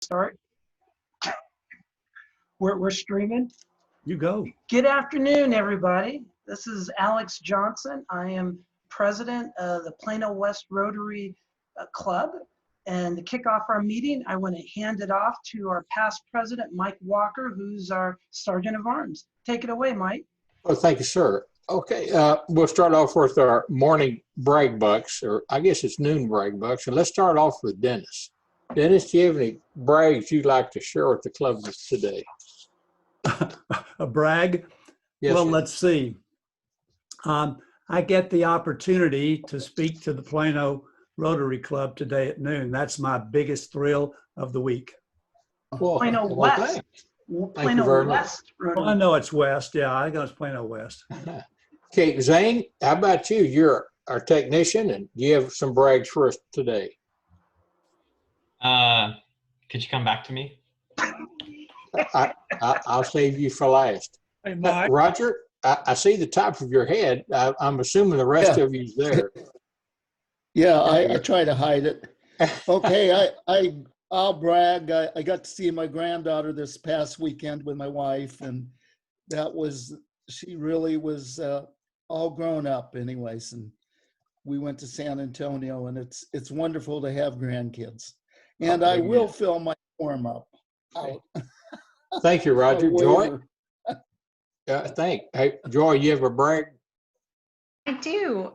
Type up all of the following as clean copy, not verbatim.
Start. We're streaming. You go. Good afternoon, everybody. This is Alex Johnson. I am president of the Plano West Rotary Club. And to kick off our meeting, I want to hand it off to our past president, Mike Walker, who's our Sergeant of Arms. Take it away, Mike. Well, thank you, sir. Okay, we'll start off with our morning brag bucks, or I guess it's noon brag bucks. And let's start off with Dennis. Dennis, do you have any brags you'd like to share with the club today? A brag? Yes, well, sir. let's see. I get the opportunity to speak to the Plano Rotary Club today at noon. That's my biggest thrill of the week. Well, Plano well, West. thank you Plano very much. West Rotary. Well, I know it's West. Yeah, I know it's Plano West. Okay, Zane, how about you? You're our technician, and you have some brags for us today. Could you come back to me? I'll save you for last. Hey, Mike. Roger, I see the top of your head. I'm assuming the rest of you's there. Yeah, I try to hide it. Okay, I'll brag. I got to see my granddaughter this past weekend with my wife, and she really was all grown up anyways. And we went to San Antonio, and it's wonderful to have grandkids. And I will fill my form up out. Thank you, Roger. Joy? Waiver. Hey, Joy, you have a brag? I do.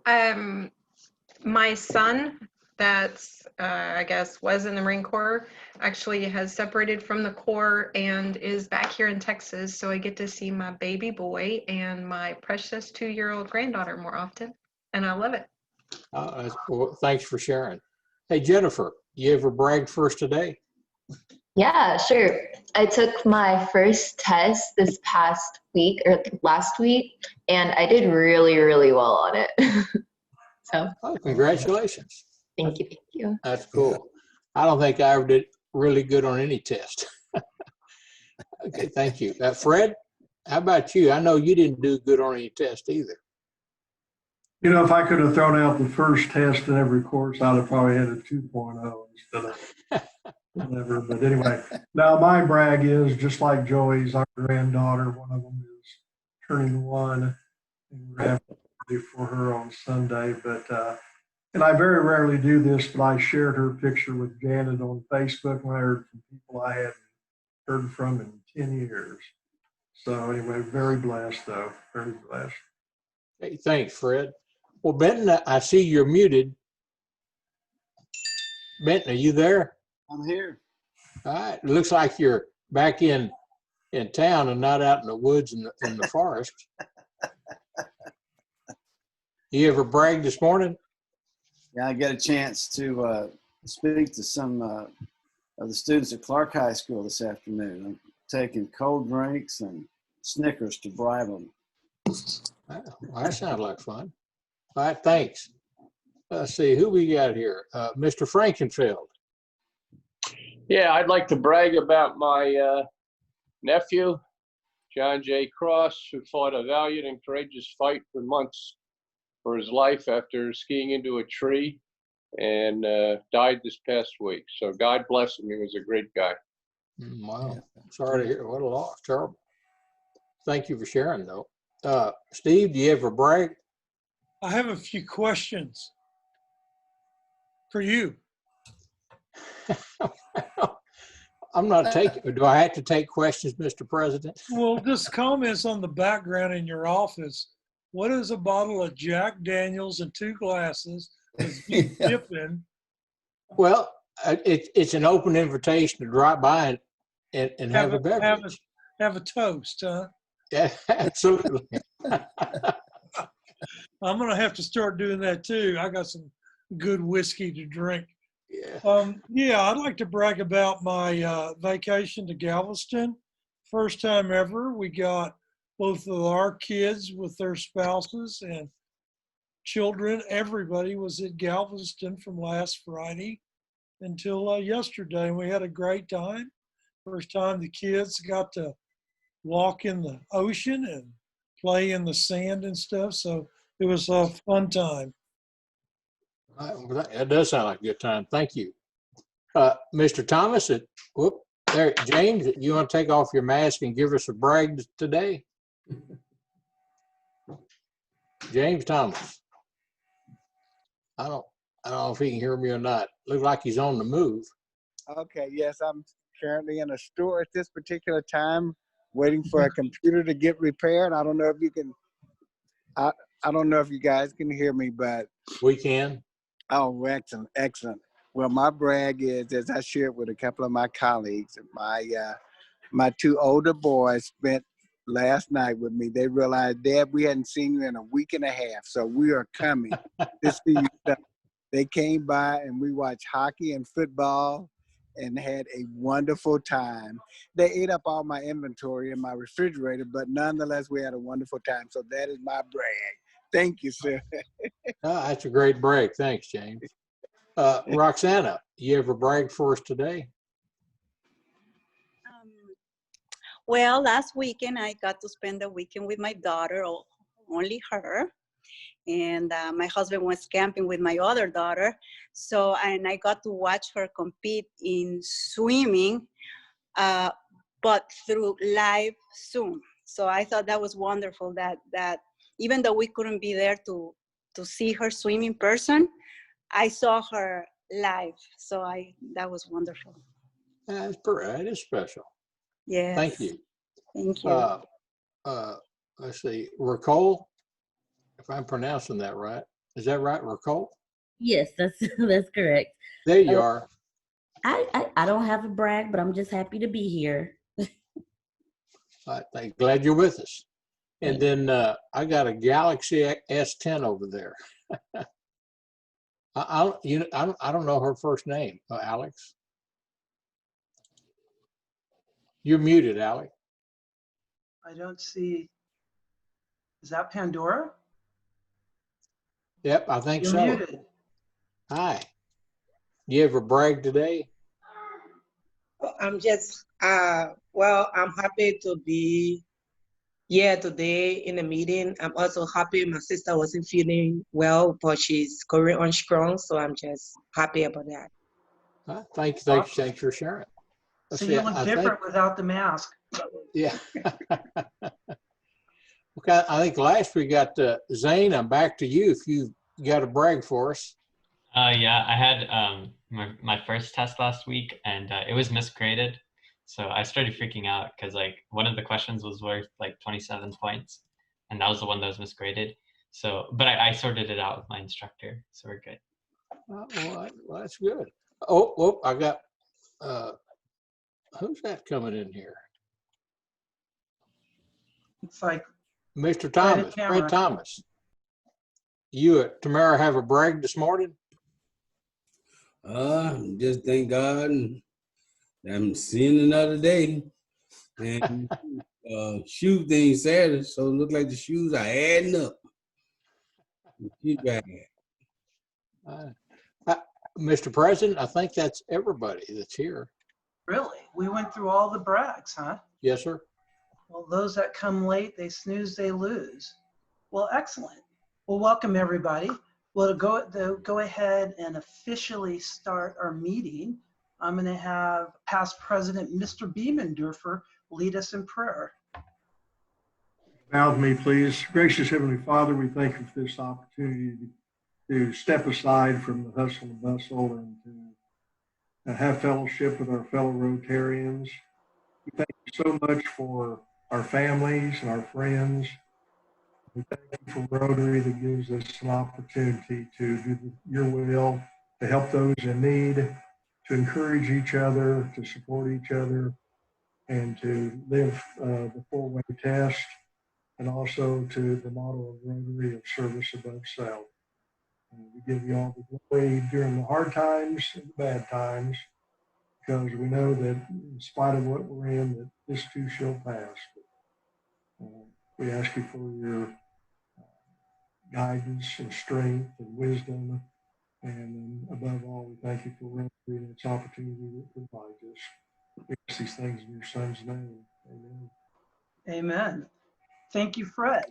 My son, that's I guess was in the Marine Corps, actually has separated from the Corps and is back here in Texas. So I get to see my baby boy and my precious 2-year-old granddaughter more often, and I love it. Well, thanks for sharing. Hey, Jennifer, you ever bragged for us today? Yeah, sure. I took my first test this past week or last week, and I did really, really well on it. So, Oh, congratulations. thank you. That's cool. I don't think I ever did really good on any test. Okay, thank you. Fred, how about you? I know you didn't do good on any test either. You know, if I could have thrown out the first test in every course, I'd have probably had a 2.0 instead of whatever. But anyway, now my brag is just like Joey's, our granddaughter, one of them is turning 1, and we're having a party for her on Sunday. But and I very rarely do this, but I shared her picture with Janet on Facebook when I heard from people I hadn't heard from in 10 years. So anyway, very blessed though, very blessed. Hey, thanks, Fred. Well, Benton, I see you're muted. Benton, are you there? I'm here. All right. It looks like you're back in town and not out in the woods in the forest. You ever bragged this morning? Yeah, I got a chance to speak to some of the students at Clark High School this afternoon. I'm taking cold drinks and Snickers to bribe them. Well, that sounds like fun. All right, thanks. Let's see, who we got here? Mr. Frankenfeld. Yeah, I'd like to brag about my nephew, John J. Cross, who fought a valiant and courageous fight for months for his life after skiing into a tree and died this past week. So God bless him. He was a great guy. Wow. Sorry to hear. What a loss. Terrible. Thank you for sharing, though. Steve, do you ever brag? I have a few questions for you. I'm not taking, do I have to take questions, Mr. President? Well, just comments on the background in your office. What is a bottle of Jack Daniels and 2 glasses with dip in? Well, it's an open invitation to drop by and have a beverage. Have a toast, huh? Yeah, absolutely. I'm going to have to start doing that too. I got some good whiskey to drink. Yeah. Yeah, I'd like to brag about my vacation to Galveston. First time ever. We got both of our kids with their spouses and children. Everybody was at Galveston from last Friday until yesterday. And we had a great time. First time the kids got to walk in the ocean and play in the sand and stuff. So it was a fun time. That does sound like a good time. Thank you. Mr. Thomas, whoop, there, James, you want to take off your mask and give us a brag today? James Thomas. I don't know if he can hear me or not. Looks like he's on the move. Okay, yes, I'm currently in a store at this particular time, waiting for a computer to get repaired. I don't know if you can, I don't know if you guys can hear me, but. We can. Oh, excellent, excellent. Well, my brag is, as I shared with a couple of my colleagues, my two older boys spent last night with me. They realized, Dad, we hadn't seen you in a week and a half, so we are coming to see you. They came by and we watched hockey and football and had a wonderful time. They ate up all my inventory in my refrigerator, but nonetheless, we had a wonderful time. So that is my brag. Thank you, sir. That's a great brag. Thanks, James. Roxana, you ever brag for us today? Well, last weekend I got to spend the weekend with my daughter, only her. And my husband was camping with my other daughter. So, and I got to watch her compete in swimming, but through live Zoom. So I thought that was wonderful that even though we couldn't be there to see her swim in person, I saw her live. So that was wonderful. That is special. Yes. Thank you. Thank you. Let's see, Ricole, if I'm pronouncing that right. Is that right, Ricole? Yes, that's correct. There you are. I don't have a brag, but I'm just happy to be here. I'm glad you're with us. And then I got a Galaxy S10 over there. I don't know her first name, Alex. You're muted, Alex. I don't see. Is that Pandora? Yep, I think You're so. muted. Hi. You ever brag today? I'm just, well, I'm happy to be here today in the meeting. I'm also happy my sister wasn't feeling well, but she's going on strong. So I'm just happy about that. Thanks for sharing. So you look different without the mask. Yeah. Okay, I think last we got Zane. I'm back to you if you got a brag for us. Yeah, I had my first test last week and it was misgraded. So I started freaking out because like one of the questions was worth like 27 points and that was the one that was misgraded. So, but I sorted it out with my instructor. So we're good. Well, that's good. Oh, I got, who's that coming in here? It's like Mr. Thomas, Fred Thomas. You, Tamara, have a brag this morning? Just thank God I'm seeing another day. And shoe thing Saturday, so it look like the shoes are adding up. Mr. President, I think that's everybody that's here. Really? We went through all the brags, huh? Yes, sir. Well, those that come late, they snooze, they lose. Well, excellent. Well, welcome everybody. We'll go ahead and officially start our meeting. I'm going to have past President Mr. Biemendorfer lead us in prayer. Bow with me, please. Gracious Heavenly Father, we thank you for this opportunity to step aside from the hustle and bustle and to have fellowship with our fellow Rotarians. We thank you so much for our families and our friends. We thank you for Rotary that gives us an opportunity to do your will, to help those in need, to encourage each other, to support each other, and to live the four-way test, and also to the motto of Rotary of service above self. We give you all the glory during the hard times and the bad times, because we know that in spite of what we're in, that this too shall pass. We ask you for your guidance and strength and wisdom. And above all, we thank you for Rotary and its opportunity that provides us. We ask these things in your son's name. Amen. Amen. Thank you, Fred.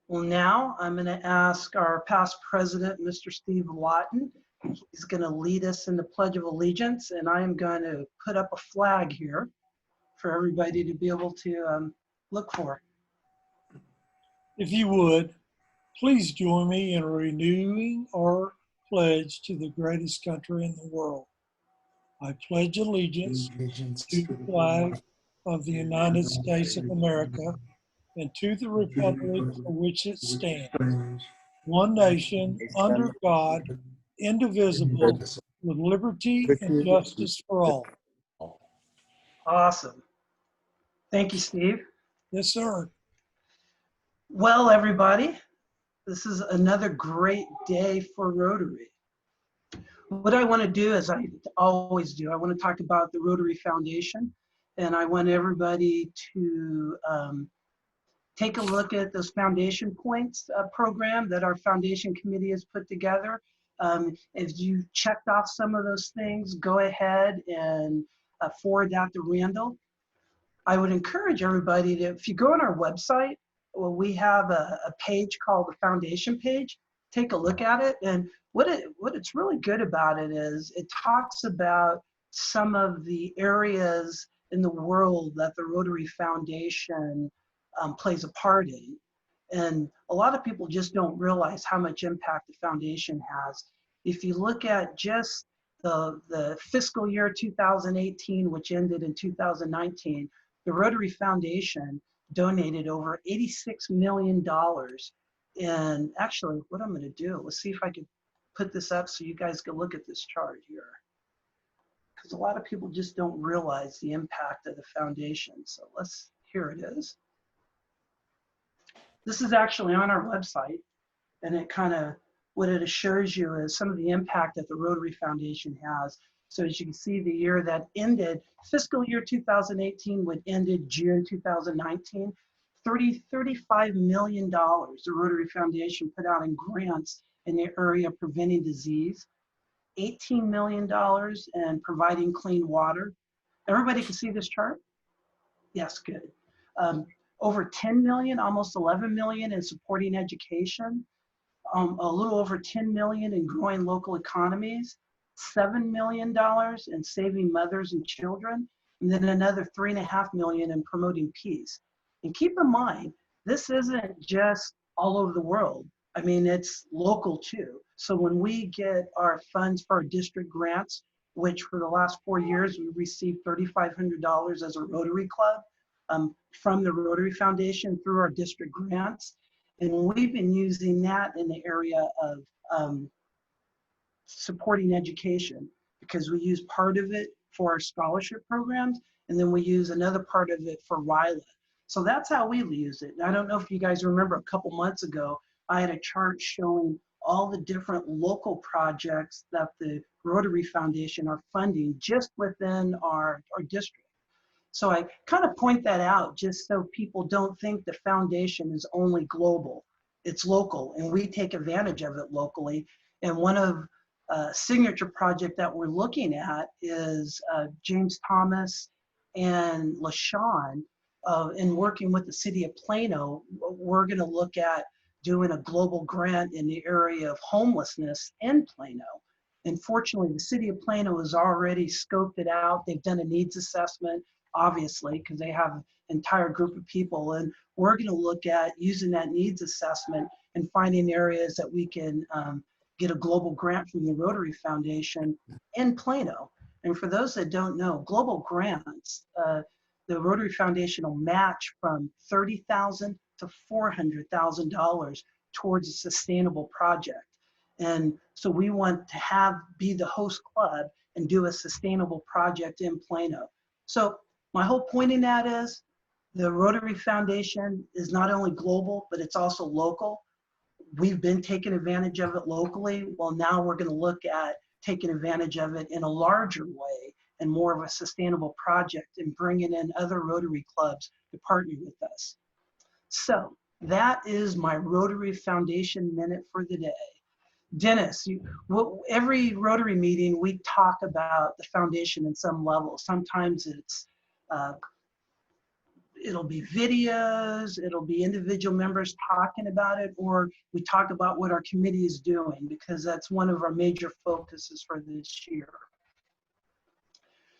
Well, now I'm going to ask our past president, Mr. Steve Lawton, He's going to lead us in the Pledge of Allegiance, and I am going to put up a flag here for everybody to be able to look for. If you would, please join me in renewing our pledge to the greatest country in the world. I pledge allegiance to the flag of the United States of America and to the republic for which it stands, one nation, under God, indivisible, with liberty and justice for all. Awesome. Thank you, Steve. Yes, sir. Well, everybody, this is another great day for Rotary. What I want to do, as I always do, I want to talk about the Rotary Foundation, and I want everybody to take a look at those foundation points program that our foundation committee has put together. If you checked off some of those things, go ahead and forward that to Randall. I would encourage everybody to, if you go on our website, well, we have a page called the foundation page. Take a look at it, and what it's really good about it is it talks about some of the areas in the world that the Rotary Foundation plays a part in. And a lot of people just don't realize how much impact the foundation has. If you look at just the fiscal year 2018, which ended in 2019, the Rotary Foundation donated over $86 million. And actually, what I'm going to do, let's see if I can put this up so you guys can look at this chart here. Because a lot of people just don't realize the impact of the foundation. So here it is. This is actually on our website, and it kind of, what it assures you is some of the impact that the Rotary Foundation has. So as you can see, the year that ended, fiscal year 2018, would ended June 2019, $35 million the Rotary Foundation put out in grants in the area of preventing disease, $18 million in providing clean water. Everybody can see this chart? Yes, good. Over 10 million, almost 11 million in supporting education, a little over 10 million in growing local economies, $7 million in saving mothers and children, and then another $3.5 million in promoting peace. And keep in mind, this isn't just all over the world. I mean, it's local too. So when we get our funds for our district grants, which for the last 4 years, we received $3,500 as a Rotary Club from the Rotary Foundation through our district grants. And we've been using that in the area of supporting education, because we use part of it for our scholarship programs, and then we use another part of it for RILA. So that's how we use it. And I don't know if you guys remember, a couple months ago, I had a chart showing all the different local projects that the Rotary Foundation are funding just within our district. So I kind of point that out just so people don't think the foundation is only global. It's local, and we take advantage of it locally. And one of signature project that we're looking at is James Thomas and LaShawn, in working with the city of Plano. We're going to look at doing a global grant in the area of homelessness in Plano. And fortunately, the city of Plano has already scoped it out. They've done a needs assessment, obviously, because they have an entire group of people. And we're going to look at using that needs assessment and finding areas that we can get a global grant from the Rotary Foundation in Plano. And for those that don't know, global grants, the Rotary Foundation will match from $30,000 to $400,000 towards a sustainable project. And so we want to be the host club and do a sustainable project in Plano. So my whole point in that is the Rotary Foundation is not only global, but it's also local. We've been taking advantage of it locally. Well, now we're going to look at taking advantage of it in a larger way and more of a sustainable project, and bringing in other Rotary clubs to partner with us. So that is my Rotary Foundation minute for the day. Dennis, every Rotary meeting, we talk about the foundation in some level. Sometimes it'll be videos, it'll be individual members talking about it, or we talk about what our committee is doing, because that's one of our major focuses for this year.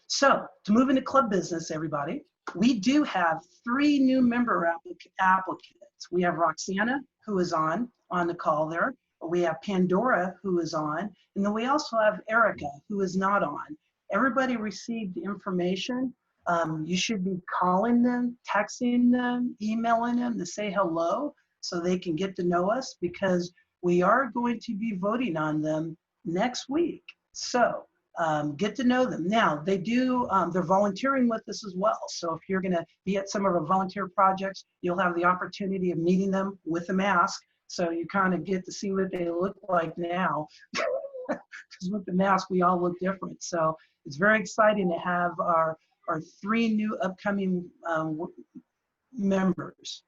So to move into club business, everybody, we do have 3 new member applicants. We have Roxana, who is on the call there. We have Pandora, who is on, and then we also have Erica, who is not on. Everybody received information. You should be calling them, texting them, emailing them to say hello so they can get to know us, because we are going to be voting on them next week. So get to know them. Now, they do, they're volunteering with us as well. So if you're gonna be at some of our volunteer projects, you'll have the opportunity of meeting them with a mask. So you kind of get to see what they look like now. Because with the mask, we all look different. So it's very exciting to have our 3 new upcoming members.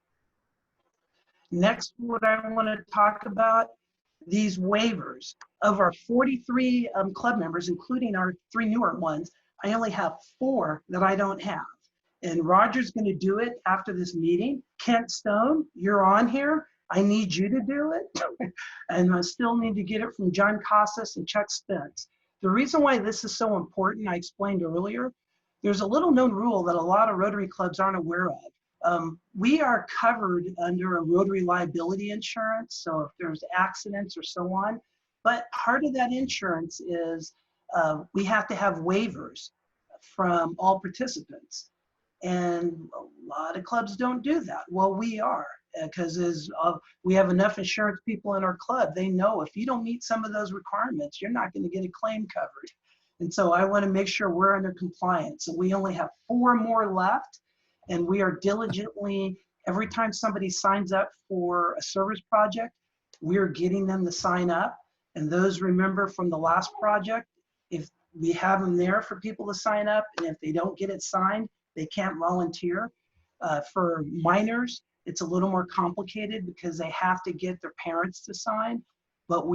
Next, what I want to talk about, these waivers. Of our 43 club members, including our 3 newer ones, I only have 4 that I don't have. And Roger's going to do it after this meeting. Kent Stone, you're on here. I need you to do it. And I still need to get it from John Casas and Chuck Spence. The reason why this is so important, I explained earlier, there's a little known rule that a lot of Rotary clubs aren't aware of. We are covered under a Rotary liability insurance, so if there's accidents or so on, but part of that insurance is we have to have waivers from all participants. And a lot of clubs don't do that. Well, we are, because we have enough insurance people in our club. They know if you don't meet some of those requirements, you're not going to get a claim covered. And so I want to make sure we're under compliance. So we only have 4 more left, and we are diligently, every time somebody signs up for a service project, we're getting them to sign up. And those, remember from the last project, if we have them there for people to sign up, and if they don't get it signed, they can't volunteer. For minors, it's a little more complicated because they have to get their parents to sign. But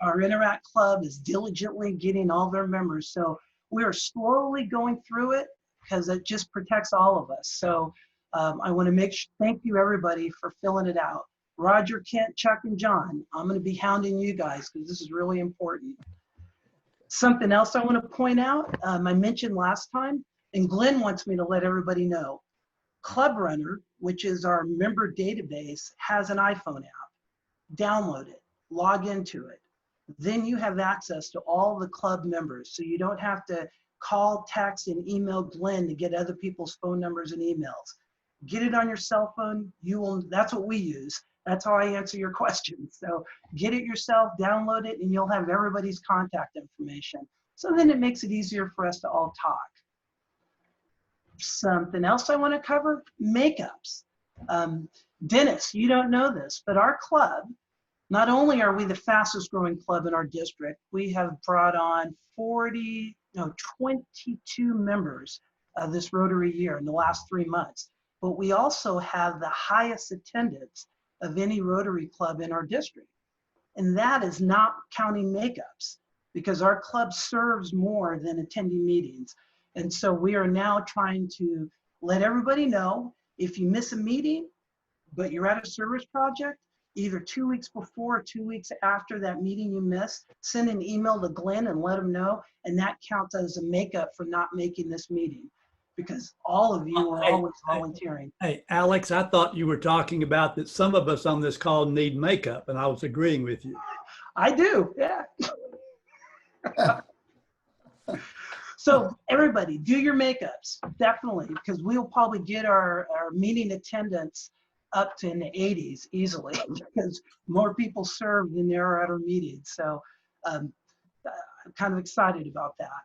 our Interact Club is diligently getting all their members. So we are slowly going through it because it just protects all of us. So I want to thank you everybody for filling it out. Roger, Kent, Chuck, and John, I'm going to be hounding you guys because this is really important. Something else I want to point out, I mentioned last time, and Glenn wants me to let everybody know. Club Runner, which is our member database, has an iPhone app. Download it, log into it. Then you have access to all the club members. So you don't have to call, text, and email Glenn to get other people's phone numbers and emails. Get it on your cell phone. That's what we use. That's how I answer your questions. So get it yourself, download it, and you'll have everybody's contact information. So then it makes it easier for us to all talk. Something else I want to cover, makeups. Dennis, you don't know this, but our club, not only are we the fastest growing club in our district, we have brought on 22 members this Rotary year in the last 3 months, but we also have the highest attendance of any Rotary club in our district. And that is not counting makeups, because our club serves more than attending meetings. And so we are now trying to let everybody know, if you miss a meeting, but you're at a service project, either 2 weeks before or 2 weeks after that meeting you missed, send an email to Glenn and let him know, and that counts as a makeup for not making this meeting, because all of you are always volunteering. Hey, Alex, I thought you were talking about that some of us on this call need makeup, and I was agreeing with you. I do, yeah. So everybody, do your makeups, definitely, because we'll probably get our meeting attendance up to in the 80s easily, because more people serve than there are at our meetings. So I'm kind of excited about that.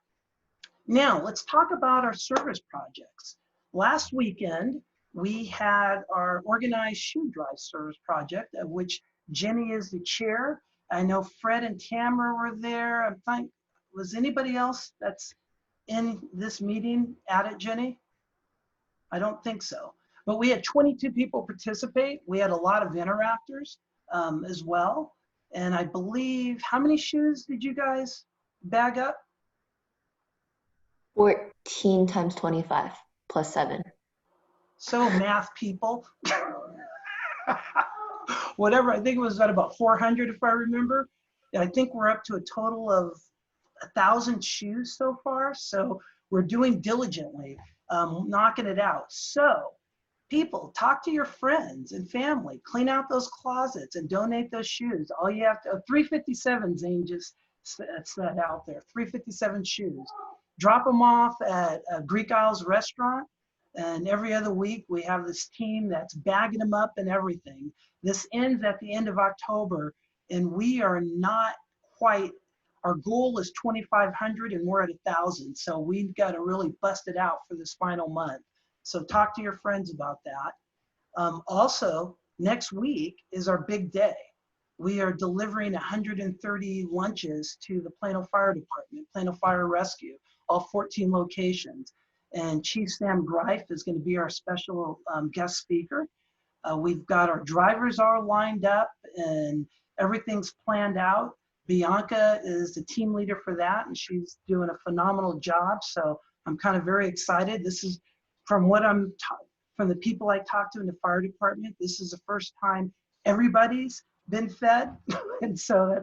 Now, let's talk about our service projects. Last weekend, we had our organized shoe drive service project, of which Jenny is the chair. I know Fred and Tamara were there. I think, was anybody else that's in this meeting at it, Jenny? I don't think so. But we had 22 people participate. We had a lot of interactors as well. And I believe, how many shoes did you guys bag up? 14 times 25 plus 7. So math people. Whatever, I think it was at about 400 if I remember. I think we're up to a total of 1,000 shoes so far. So we're doing diligently, knocking it out. So people, talk to your friends and family, clean out those closets and donate those shoes. All you have to, 357, Zane just said out there, 357 shoes. Drop them off at Greek Isles restaurant. And every other week we have this team that's bagging them up and everything. This ends at the end of October, and we are not quite, our goal is 2,500 and we're at 1,000. So we've got to really bust it out for this final month. So talk to your friends about that. Also, next week is our big day. We are delivering 130 lunches to the Plano Fire Department, Plano Fire Rescue, all 14 locations. And Chief Sam Greif is going to be our special guest speaker. We've got our drivers all lined up and everything's planned out. Bianca is the team leader for that, and she's doing a phenomenal job. So I'm kind of very excited. This is from what from the people I talked to in the fire department, this is the first time everybody's been fed. And so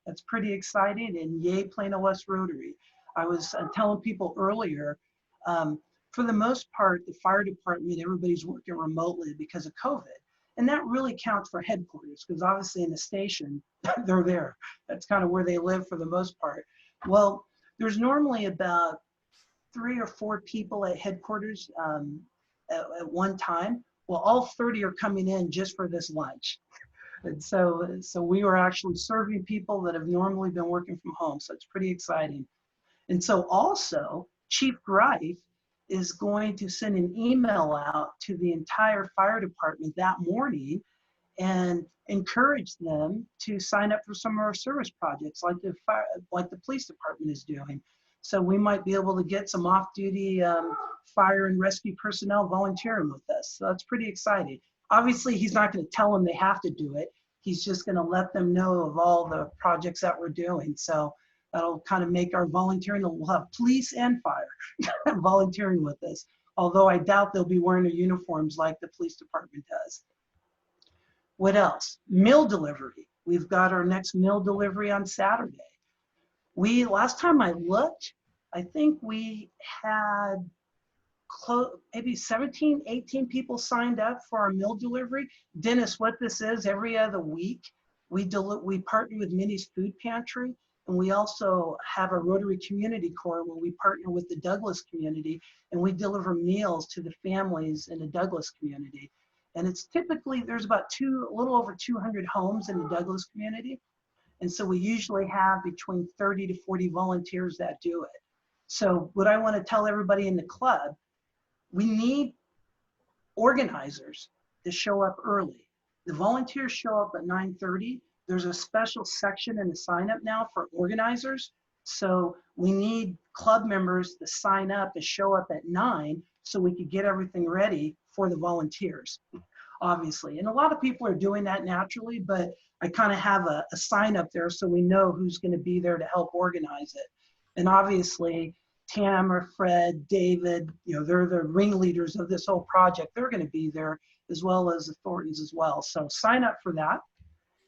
that's pretty exciting, and yay, Plano West Rotary. I was telling people earlier, for the most part, the fire department, everybody's working remotely because of COVID. And that really counts for headquarters, because obviously in the station, they're there. That's kind of where they live for the most part. Well, there's normally about 3 or 4 people at headquarters at one time. Well, all 30 are coming in just for this lunch. And so we were actually serving people that have normally been working from home. So it's pretty exciting. And so also, Chief Greif is going to send an email out to the entire fire department that morning and encourage them to sign up for some of our service projects like the police department is doing. So we might be able to get some off-duty fire and rescue personnel volunteering with us. So that's pretty exciting. Obviously, he's not going to tell them they have to do it. He's just going to let them know of all the projects that we're doing. So that'll kind of make our volunteering, we'll have police and fire volunteering with us. Although I doubt they'll be wearing their uniforms like the police department does. What else? Meal delivery. We've got our next meal delivery on Saturday. Last time I looked, I think we had maybe 17, 18 people signed up for our meal delivery. Dennis, what this is, every other week, we partner with Minnie's Food Pantry, and we also have a Rotary Community Corps where we partner with the Douglas community, and we deliver meals to the families in the Douglas community. And it's typically, there's about a little over 200 homes in the Douglas community. And so we usually have between 30 to 40 volunteers that do it. So what I want to tell everybody in the club, we need organizers to show up early. The volunteers show up at 9:30. There's a special section in the sign up now for organizers. So we need club members to sign up and show up at 9 so we could get everything ready for the volunteers, obviously. And a lot of people are doing that naturally, but I kind of have a sign up there so we know who's going to be there to help organize it. And obviously, Tam or Fred, David, they're the ringleaders of this whole project. They're going to be there, as well as the Thorntons as well. So sign up for that.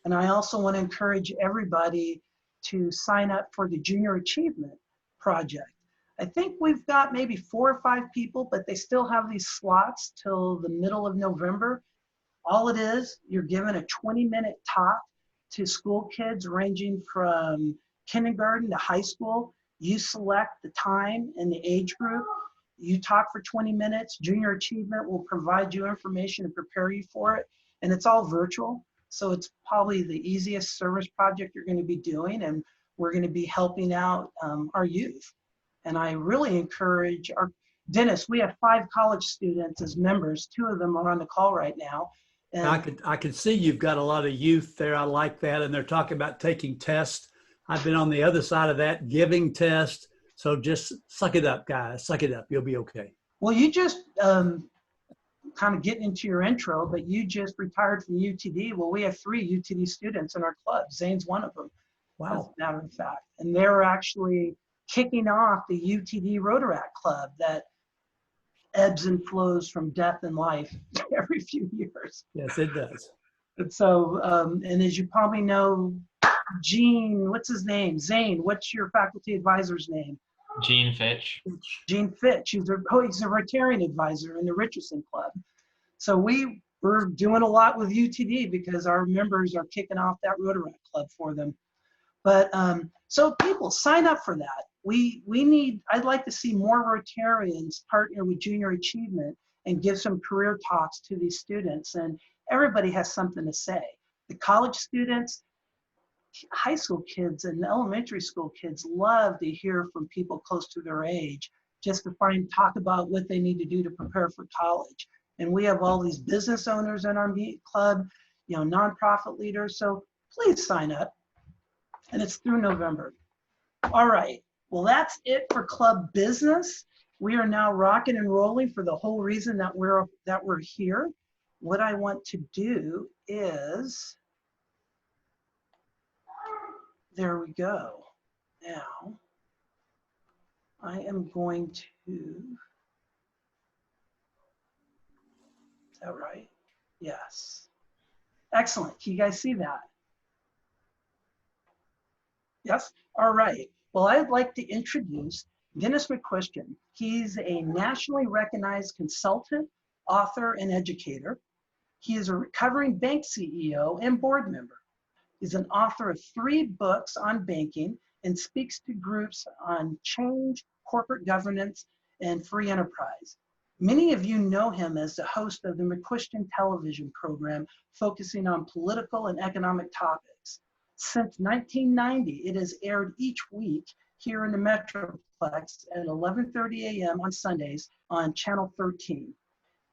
And I also want to encourage everybody to sign up for the Junior Achievement Project. I think we've got maybe 4 or 5 people, but they still have these slots till the middle of November. All it is, you're given a 20-minute talk to school kids ranging from kindergarten to high school. You select the time and the age group. You talk for 20 minutes. Junior Achievement will provide you information and prepare you for it. And it's all virtual. So it's probably the easiest service project you're going to be doing. And we're going to be helping out our youth. And I really encourage Dennis, we have 5 college students as members. 2 of them are on the call right now. And I could see you've got a lot of youth there. I like that. And they're talking about taking tests. I've been on the other side of that, giving tests. So just suck it up, guys. Suck it up. You'll be okay. Well, you just kind of getting into your intro, but you just retired from UTD. Well, we have 3 UTD students in our club. Zane's one of them. Wow. As a matter of fact. And they're actually kicking off the UTD Rotaract Club that ebbs and flows from death and life every few years. Yes, it does. And so, and as you probably know, Gene, what's his name? Zane, what's your faculty advisor's name? Gene Fitch. Gene Fitch. He's a Rotarian advisor in the Richardson Club. So we're doing a lot with UTD because our members are kicking off that Rotary Club for them. But so people sign up for that. I'd like to see more Rotarians partner with Junior Achievement and give some career talks to these students. And everybody has something to say. The college students, high school kids, and elementary school kids love to hear from people close to their age, just to talk about what they need to do to prepare for college. And we have all these business owners in our club, nonprofit leaders. So please sign up. And it's through November. All right. Well, that's it for club business. We are now rocking and rolling for the whole reason that we're here. What I want to do is, there we go. Now, I am going to, is that right? Yes. Excellent. Can you guys see that? Yes? All right. Well, I'd like to introduce Dennis McCuistion. He's a nationally recognized consultant, author, and educator. He is a recovering bank CEO and board member. He's an author of 3 books on banking and speaks to groups on change, corporate governance, and free enterprise. Many of you know him as the host of the McCuistion television program focusing on political and economic topics. Since 1990, it has aired each week here in the Metroplex at 11:30 a.m. on Sundays on Channel 13.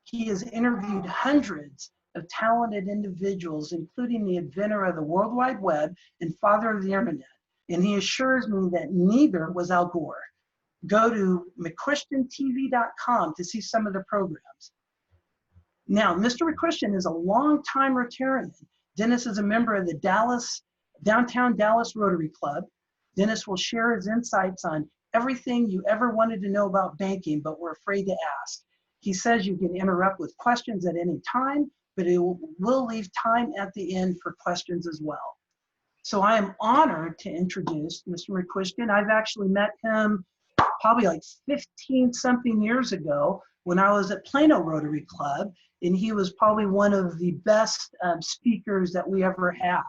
He has interviewed hundreds of talented individuals, including the inventor of the World Wide Web and father of the internet. And he assures me that neither was Al Gore. Go to McCuistionTV.com to see some of the programs. Now, Mr. McCuistion is a longtime Rotarian. Dennis is a member of the Downtown Dallas Rotary Club. Dennis will share his insights on everything you ever wanted to know about banking but were afraid to ask. He says you can interrupt with questions at any time, but it will leave time at the end for questions as well. So I am honored to introduce Mr. McCuistion. I've actually met him probably like 15-something years ago when I was at Plano Rotary Club, and he was probably one of the best speakers that we ever had.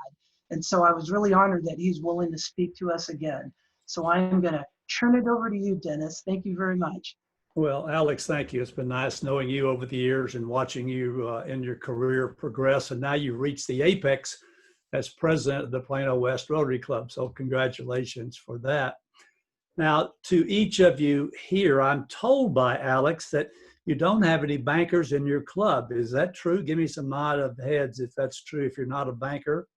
And so I was really honored that he's willing to speak to us again. So I am going to turn it over to you, Dennis. Thank you very much. Well, Alex, thank you. It's been nice knowing you over the years and watching you in your career progress. And now you've reached the apex as president of the Plano West Rotary Club. So congratulations for that. Now, to each of you here, I'm told by Alex that you don't have any bankers in your club. Is that true? Give me some nod of heads if that's true, if you're not a banker.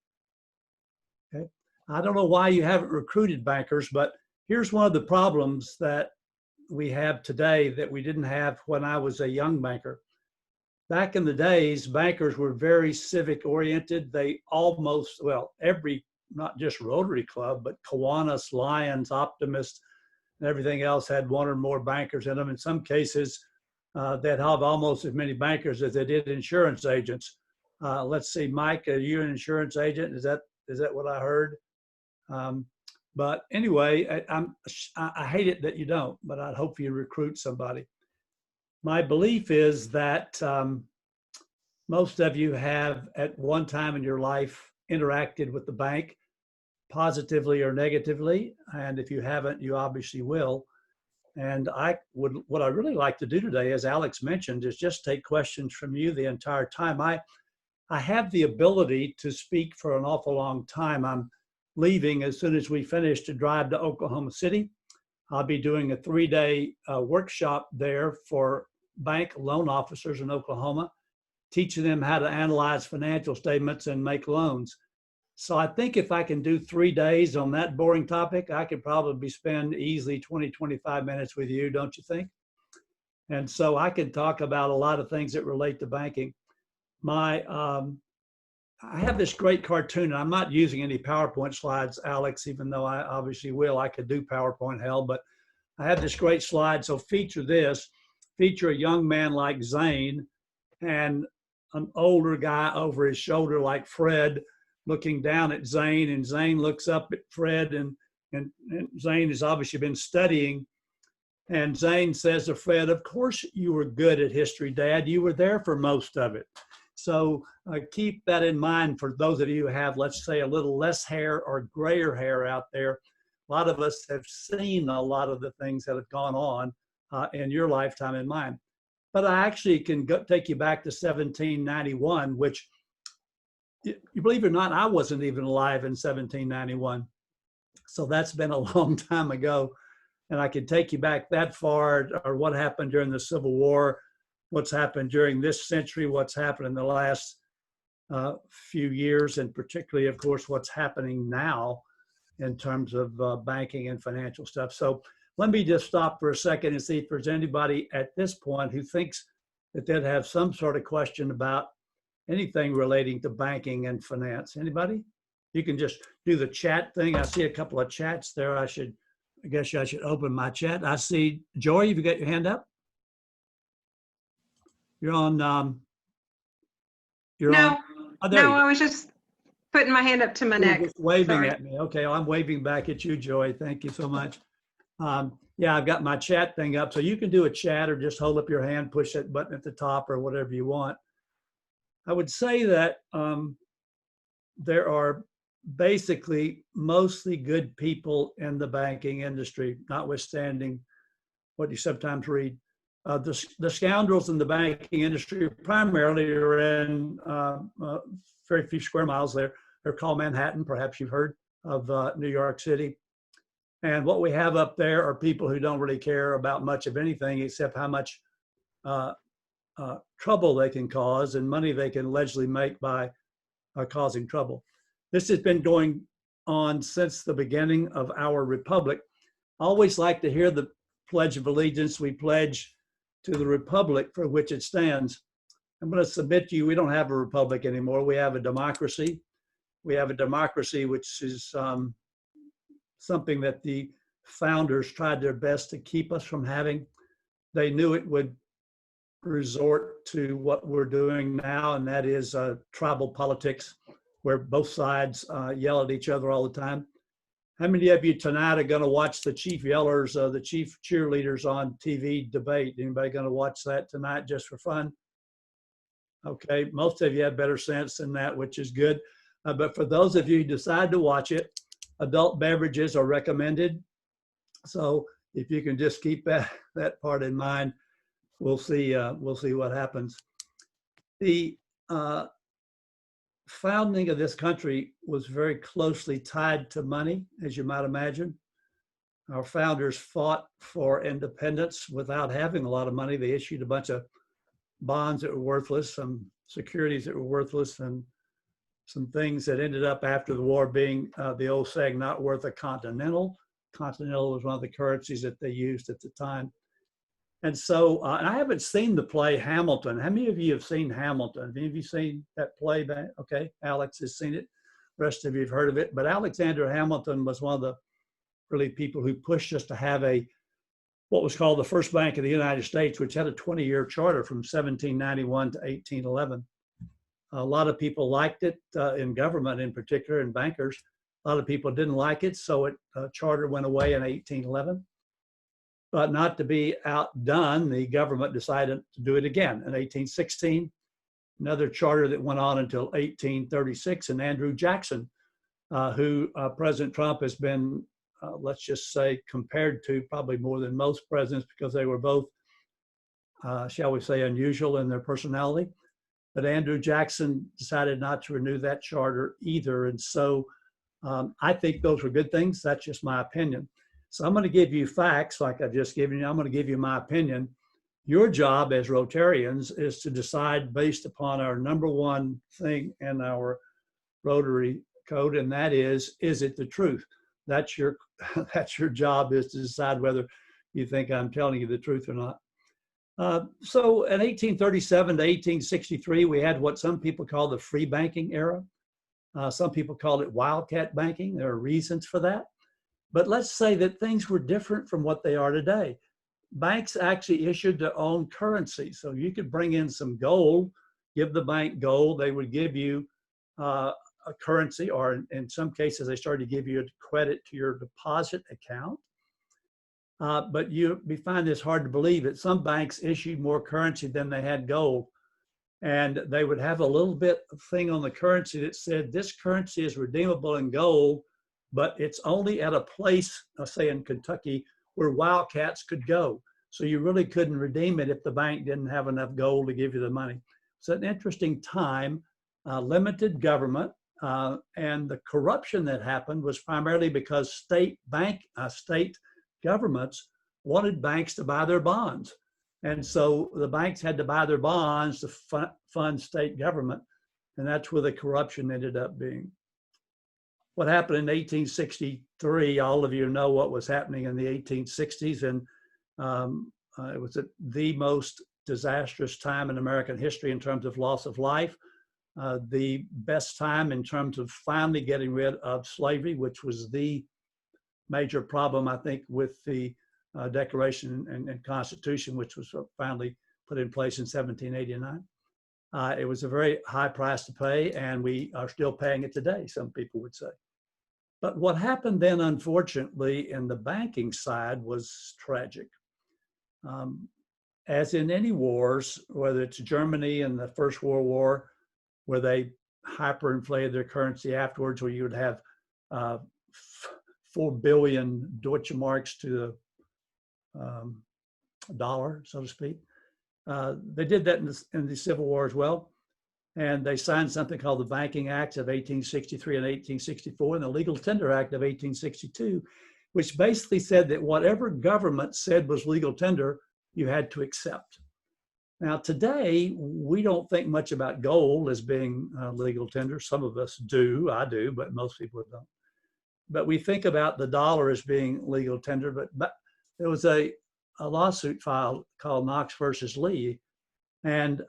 Okay. I don't know why you haven't recruited bankers, but here's one of the problems that we have today that we didn't have when I was a young banker. Back in the days, bankers were very civic oriented. They almost, well, every, not just Rotary Club, but Kiwanis, Lions, Optimist, and everything else had one or more bankers in them. In some cases, they'd have almost as many bankers as they did insurance agents. Let's see, Mike, are you an insurance agent? Is that what I heard? But anyway, I hate it that you don't, but I'd hope you recruit somebody. My belief is that most of you have at one time in your life interacted with the bank positively or negatively. And if you haven't, you obviously will. And what I really like to do today, as Alex mentioned, is just take questions from you the entire time. I have the ability to speak for an awful long time. I'm leaving as soon as we finish to drive to Oklahoma City. I'll be doing a 3-day workshop there for bank loan officers in Oklahoma, teaching them how to analyze financial statements and make loans. So I think if I can do 3 days on that boring topic, I could probably spend easily 20, 25 minutes with you, don't you think? And so I can talk about a lot of things that relate to banking. I have this great cartoon, and I'm not using any PowerPoint slides, Alex, even though I obviously will. I could do PowerPoint hell, but I have this great slide, so feature this. feature a young man like Zane and an older guy over his shoulder like Fred looking down at Zane, and Zane looks up at Fred, and Zane has obviously been studying. And Zane says to Fred, "Of course you were good at history, Dad. You were there for most of it." So keep that in mind for those of you who have, let's say, a little less hair or grayer hair out there. A lot of us have seen a lot of the things that have gone on in your lifetime and mine. But I actually can take you back to 1791, which, you believe it or not, I wasn't even alive in 1791. So that's been a long time ago. And I can take you back that far, or what happened during the Civil War, what's happened during this century, what's happened in the last few years, and particularly, of course, what's happening now in terms of banking and financial stuff. So let me just stop for a second and see if there's anybody at this point who thinks that they'd have some sort of question about anything relating to banking and finance. Anybody? You can just do the chat thing. I see a couple of chats there. I guess I should open my chat. I see, Joy, have you got your hand up? You're on, No, oh, there you go. I was just putting my hand up to my You were neck. just waving Sorry. at me. Okay, well, I'm waving back at you, Joy. Thank you so much. Yeah, I've got my chat thing up. So you can do a chat or just hold up your hand, push that button at the top or whatever you want. I would say that there are basically mostly good people in the banking industry, notwithstanding what you sometimes read. The scoundrels in the banking industry primarily are in very few square miles there. They're called Manhattan. Perhaps you've heard of New York City. And what we have up there are people who don't really care about much of anything except how much trouble they can cause and money they can allegedly make by causing trouble. This has been going on since the beginning of our republic. I always like to hear the Pledge of Allegiance. We pledge to the republic for which it stands. I'm going to submit to you, we don't have a republic anymore. We have a democracy. We have a democracy which is something that the founders tried their best to keep us from having. They knew it would resort to what we're doing now, and that is tribal politics, where both sides yell at each other all the time. How many of you tonight are going to watch the chief yellers, the chief cheerleaders on TV debate? Anybody going to watch that tonight just for fun? Okay, most of you have better sense than that, which is good. But for those of you who decide to watch it, adult beverages are recommended. So if you can just keep that part in mind, we'll see what happens. The founding of this country was very closely tied to money, as you might imagine. Our founders fought for independence without having a lot of money. They issued a bunch of bonds that were worthless, some securities that were worthless, and some things that ended up after the war being the old saying, not worth a continental. Continental was one of the currencies that they used at the time. And so I haven't seen the play Hamilton. How many of you have seen Hamilton? Have any of you seen that play? Okay, Alex has seen it. The rest of you have heard of it. But Alexander Hamilton was one of the really people who pushed us to have what was called the first bank of the United States, which had a 20-year charter from 1791 to 1811. A lot of people liked it in government in particular, and bankers. A lot of people didn't like it, so charter went away in 1811. But not to be outdone, the government decided to do it again in 1816. Another charter that went on until 1836, and Andrew Jackson, who President Trump has been, let's just say, compared to probably more than most presidents because they were both, shall we say, unusual in their personality. But Andrew Jackson decided not to renew that charter either. And so I think those were good things. That's just my opinion. So I'm going to give you facts like I've just given you. I'm going to give you my opinion. Your job as Rotarians is to decide based upon our number one thing in our Rotary code, and that is it the truth? That's your job, is to decide whether you think I'm telling you the truth or not. So in 1837 to 1863, we had what some people call the free banking era. Some people called it wildcat banking. There are reasons for that. But let's say that things were different from what they are today. banks actually issued their own currency. So you could bring in some gold, give the bank gold, they would give you a currency, or in some cases, they started to give you a credit to your deposit account. But we find this hard to believe that some banks issued more currency than they had gold. And they would have a little bit of thing on the currency that said, this currency is redeemable in gold, but it's only at a place, say in Kentucky, where wildcats could go. So you really couldn't redeem it if the bank didn't have enough gold to give you the money. It's an interesting time, limited government, and the corruption that happened was primarily because state governments wanted banks to buy their bonds. And so the banks had to buy their bonds to fund state government. And that's where the corruption ended up being. What happened in 1863, all of you know what was happening in the 1860s. And it was the most disastrous time in American history in terms of loss of life. The best time in terms of finally getting rid of slavery, which was the major problem, I think, with the Declaration and Constitution, which was finally put in place in 1789. It was a very high price to pay, and we are still paying it today, some people would say. But what happened then, unfortunately, in the banking side was tragic. As in any wars, whether it's Germany in the First World War, where they hyperinflated their currency afterwards, where you would have 4 billion Deutsche Marks to the dollar, so to speak. They did that in the Civil War as well. And they signed something called the Banking Acts of 1863 and 1864 and the Legal Tender Act of 1862, which basically said that whatever government said was legal tender, you had to accept. Now, today, we don't think much about gold as being legal tender. Some of us do, I do, but most people don't. But we think about the dollar as being legal tender, but there was a lawsuit filed called Knox versus Lee, and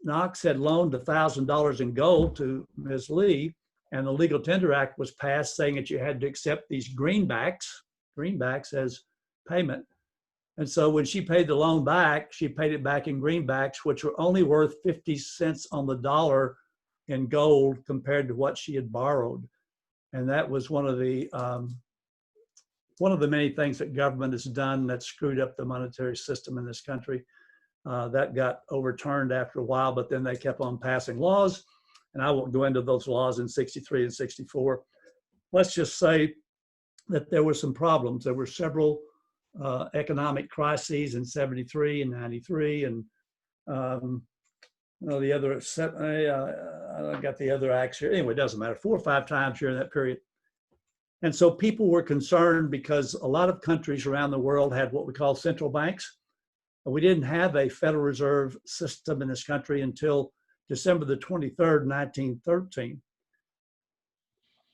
Knox had loaned $1,000 in gold to Ms. Lee, and the Legal Tender Act was passed saying that you had to accept these greenbacks as payment. And so when she paid the loan back, she paid it back in greenbacks, which were only worth 50 cents on the dollar in gold compared to what she had borrowed. And that was one of the many things that government has done that screwed up the monetary system in this country. That got overturned after a while, but then they kept on passing laws. And I won't go into those laws in 63 and 64. Let's just say that there were some problems. There were several economic crises in 73 and 93. And the other, I got the other acts here. Anyway, it doesn't matter. 4 or 5 times during that period. And so people were concerned because a lot of countries around the world had what we call central banks. We didn't have a Federal Reserve system in this country until December the 23rd, 1913.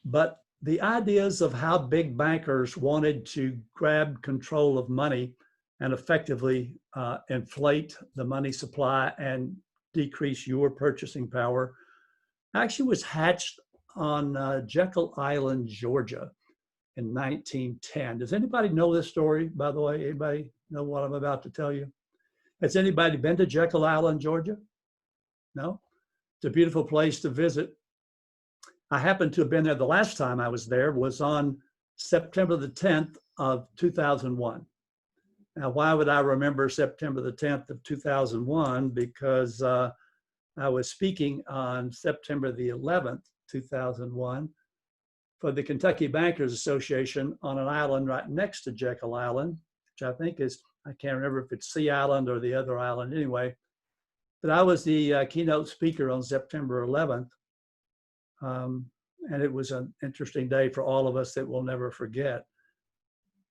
But the ideas of how big bankers wanted to grab control of money and effectively inflate the money supply and decrease your purchasing power actually was hatched on Jekyll Island, Georgia in 1910. Does anybody know this story, by the way? Anybody know what I'm about to tell you? Has anybody been to Jekyll Island, Georgia? No? It's a beautiful place to visit. I happened to have been there the last time I was there was on September the 10th of 2001. Now, why would I remember September the 10th of 2001? Because I was speaking on September the 11th, 2001 for the Kentucky Bankers Association on an island right next to Jekyll Island, which I think is, I can't remember if it's Sea Island or the other island anyway. But I was the keynote speaker on September 11th. And it was an interesting day for all of us that we'll never forget.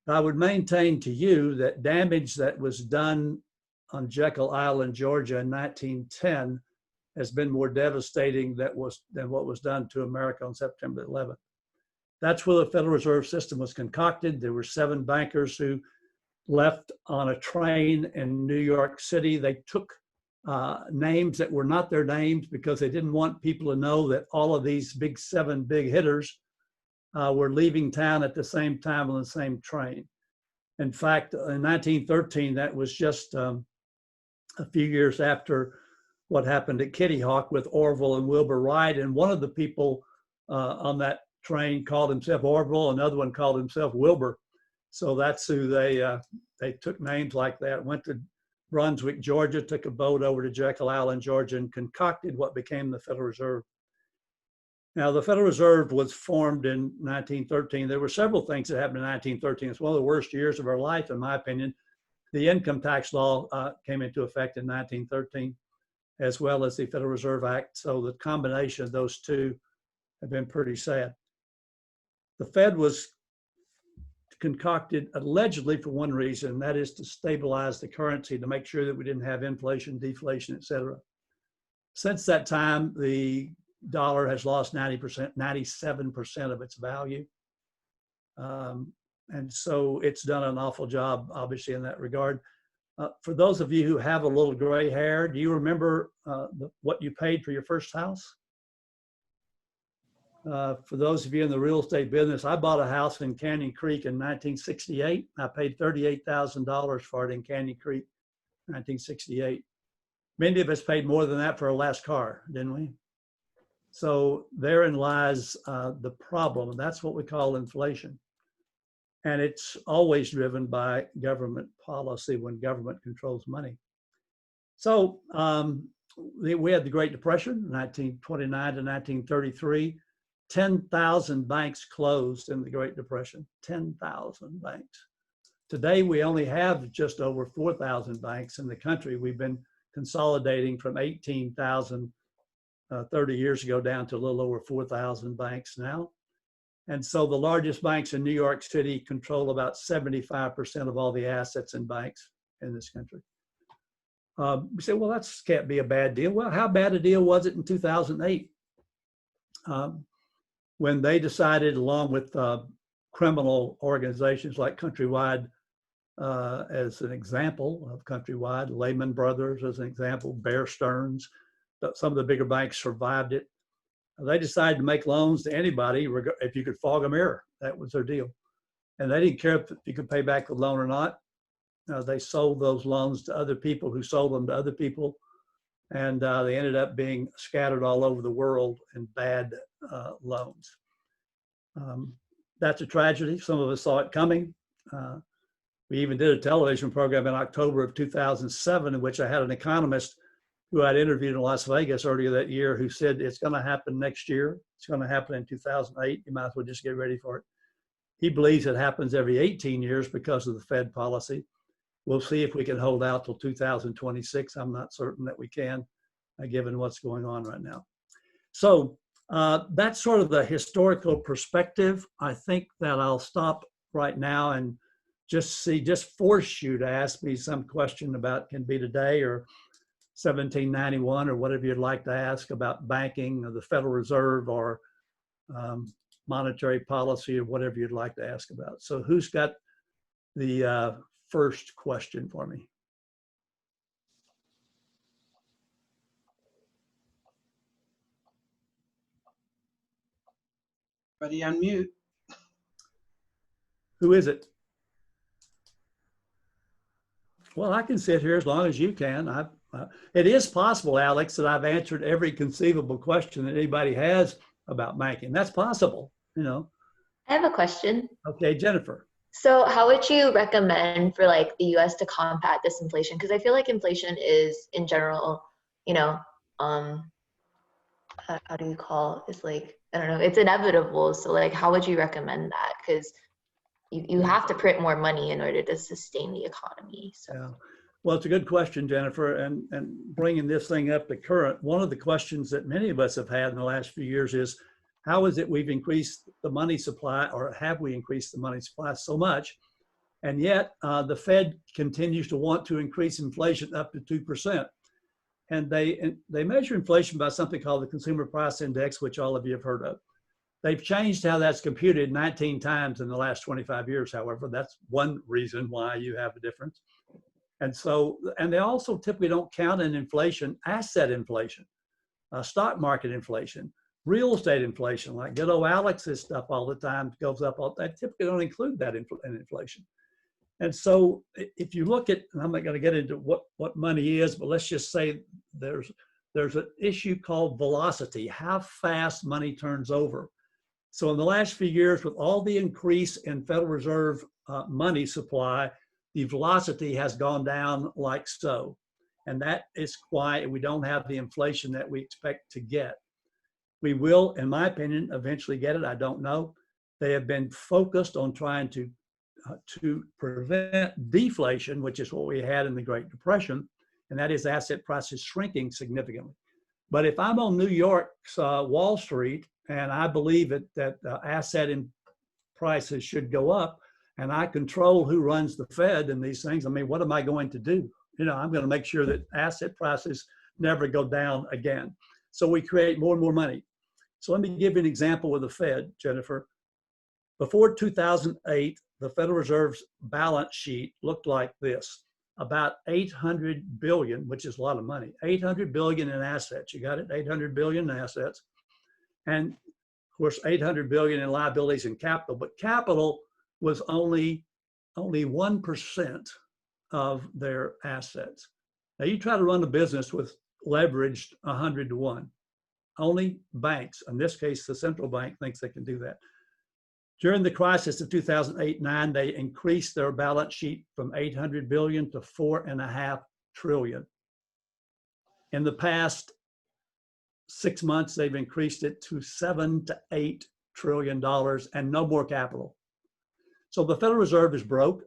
I would maintain to you that damage that was done on Jekyll Island, Georgia in 1910 has been more devastating than what was done to America on September 11th. That's where the Federal Reserve System was concocted. There were 7 bankers who left on a train in New York City. They took names that were not their names because they didn't want people to know that all of these 7 big hitters were leaving town at the same time on the same train. In fact, in 1913, that was just a few years after what happened at Kitty Hawk with Orville and Wilbur Wright. And one of the people on that train called himself Orville, another one called himself Wilbur. So that's who they took names like that, went to Brunswick, Georgia, took a boat over to Jekyll Island, Georgia, and concocted what became the Federal Reserve. Now, the Federal Reserve was formed in 1913. There were several things that happened in 1913. It's one of the worst years of our life, in my opinion. The income tax law came into effect in 1913, as well as the Federal Reserve Act. So the combination of those two have been pretty sad. The Fed was concocted allegedly for one reason, and that is to stabilize the currency, to make sure that we didn't have inflation, deflation, et cetera. Since that time, the dollar has lost 97% of its value. And so it's done an awful job, obviously, in that regard. For those of you who have a little gray hair, do you remember what you paid for your first house? For those of you in the real estate business, I bought a house in Canyon Creek in 1968. I paid $38,000 for it in Canyon Creek, 1968. Many of us paid more than that for our last car, didn't we? So therein lies the problem, and that's what we call inflation. And it's always driven by government policy when government controls money. So we had the Great Depression, 1929 to 1933. 10,000 banks closed in the Great Depression, 10,000 banks. Today, we only have just over 4,000 banks in the country. We've been consolidating from 18,000 30 years ago down to a little over 4,000 banks now. And so the largest banks in New York City control about 75% of all the assets in banks in this country. We say, well, that can't be a bad deal. Well, how bad a deal was it in 2008? When they decided, along with criminal organizations like Countrywide, as an example of Countrywide, Lehman Brothers as an example, Bear Stearns, some of the bigger banks survived it. They decided to make loans to anybody if you could fog a mirror. That was their deal. And they didn't care if you could pay back the loan or not. They sold those loans to other people who sold them to other people. And they ended up being scattered all over the world in bad loans. That's a tragedy. Some of us saw it coming. We even did a television program in October of 2007 in which I had an economist who I'd interviewed in Las Vegas earlier that year who said it's going to happen next year. It's going to happen in 2008. You might as well just get ready for it. He believes it happens every 18 years because of the Fed policy. We'll see if we can hold out till 2026. I'm not certain that we can, given what's going on right now. So that's sort of the historical perspective. I think that I'll stop right now and just force you to ask me some question about can be today or 1791 or whatever you'd like to ask about banking or the Federal Reserve or monetary policy or whatever you'd like to ask about. So who's got the first question for me? Everybody unmute. Who is it? Well, I can sit here as long as you can. It is possible, Alex, that I've answered every conceivable question that anybody has about banking. That's possible, you know. I have a question. Okay, Jennifer. So how would you recommend for like the US to combat this inflation? Because I feel like inflation is in general, you know, how do you call it? It's like, I don't know, it's inevitable. So like, how would you recommend that? Because you have to print more money in order to sustain the economy. So. Yeah. Well, it's a good question, Jennifer, and bringing this thing up to current, one of the questions that many of us have had in the last few years is, how is it we've increased the money supply, or have we increased the money supply so much? And yet the Fed continues to want to increase inflation up to 2%. And they measure inflation by something called the Consumer Price Index, which all of you have heard of. They've changed how that's computed 19 times in the last 25 years, however. That's one reason why you have a difference. And so, and they also typically don't count in inflation, asset inflation, stock market inflation, real estate inflation, like good old Alex's stuff all the time goes up. They typically don't include that in inflation. And so if you look at, and I'm not going to get into what money is, but let's just say there's an issue called velocity, how fast money turns over. So in the last few years, with all the increase in Federal Reserve money supply, the velocity has gone down like so. And that is why we don't have the inflation that we expect to get. We will, in my opinion, eventually get it. I don't know. They have been focused on trying to prevent deflation, which is what we had in the Great Depression, and that is asset prices shrinking significantly. But if I'm on New York's Wall Street and I believe that asset prices should go up, and I control who runs the Fed and these things, I mean, what am I going to do? You know, I'm going to make sure that asset prices never go down again. So we create more and more money. So let me give you an example with the Fed, Jennifer. Before 2008, the Federal Reserve's balance sheet looked like this: about 800 billion, which is a lot of money, 800 billion in assets. You got it? 800 billion in assets. And of course, 800 billion in liabilities and capital, but capital was only 1% of their assets. Now you try to run a business with leveraged 100 to 1. Only banks, in this case, the central bank, thinks they can do that. During the crisis of 2008-9, they increased their balance sheet from 800 billion to 4.5 trillion. In the past 6 months, they've increased it to $7 to $8 trillion and no more capital. So the Federal Reserve is broke.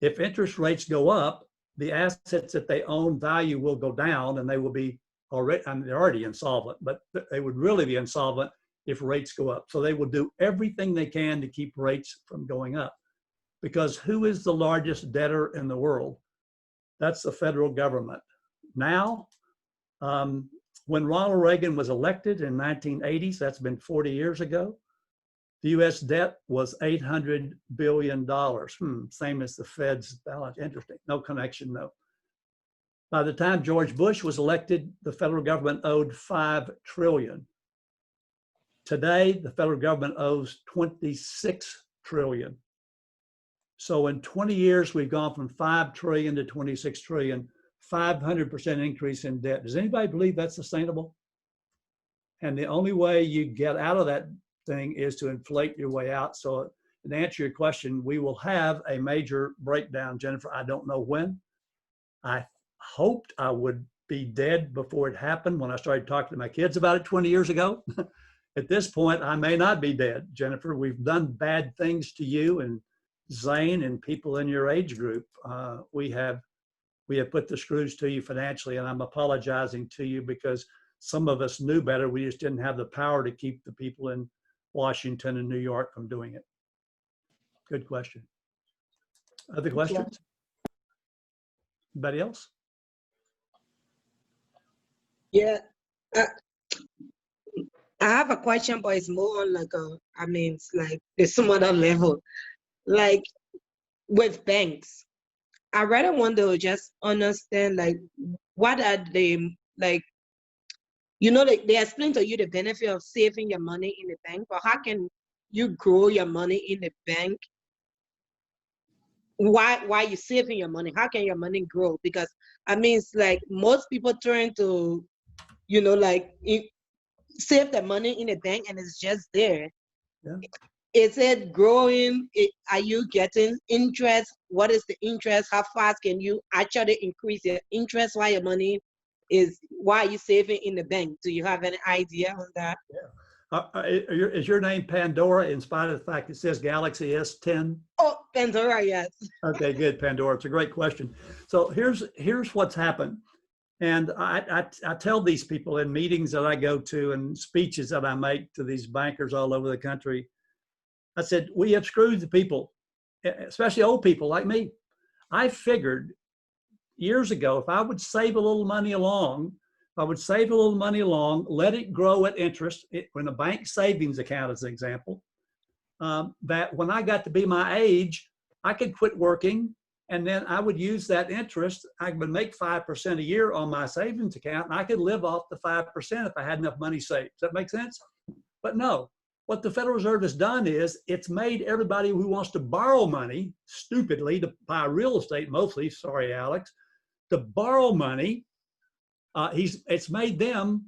If interest rates go up, the assets that they own value will go down, and they will be already, I mean, they're already insolvent, but they would really be insolvent if rates go up. So they will do everything they can to keep rates from going up. Because who is the largest debtor in the world? That's the federal government. Now, when Ronald Reagan was elected in 1980s, that's been 40 years ago, the US debt was $800 billion. Same as the Fed's balance. Interesting. No connection, no. By the time George Bush was elected, the federal government owed $5 trillion. Today, the federal government owes $26 trillion. So in 20 years, we've gone from 5 trillion to 26 trillion, 500% increase in debt. Does anybody believe that's sustainable? And the only way you get out of that thing is to inflate your way out. So to answer your question, we will have a major breakdown, Jennifer. I don't know when. I hoped I would be dead before it happened when I started talking to my kids about it 20 years ago. At this point, I may not be dead, Jennifer. We've done bad things to you and Zane and people in your age group. We have put the screws to you financially, and I'm apologizing to you because some of us knew better. We just didn't have the power to keep the people in Washington and New York from doing it. Good question. Other questions? Anybody else? Yeah, I have a question, but it's more on like it's like there's some other level. Like with banks, I rather want to just understand like what are they like, like they explain to you the benefit of saving your money in the bank, but how can you grow your money in the bank? Why you saving your money? How can your money grow? Because it's like most people trying to, save the money in the bank and it's just there. Yeah. Is it growing? Are you getting interest? What is the interest? How fast can you actually increase your interest while your money why are you saving in the bank? Do you have any idea on that? Yeah. Is your name Pandora in spite of the fact it says Galaxy S10? Oh, Pandora, yes. Okay, good, Pandora. It's a great question. So here's what's happened. And I tell these people in meetings that I go to and speeches that I make to these bankers all over the country, I said, we have screwed the people, especially old people like me. I figured years ago, if I would save a little money along, let it grow at interest, in a bank savings account as an example, that when I got to be my age, I could quit working and then I would use that interest. I would make 5% a year on my savings account and I could live off the 5% if I had enough money saved. Does that make sense? But no, what the Federal Reserve has done is it's made everybody who wants to borrow money, stupidly, to buy real estate mostly, sorry, Alex, to borrow money, it's made them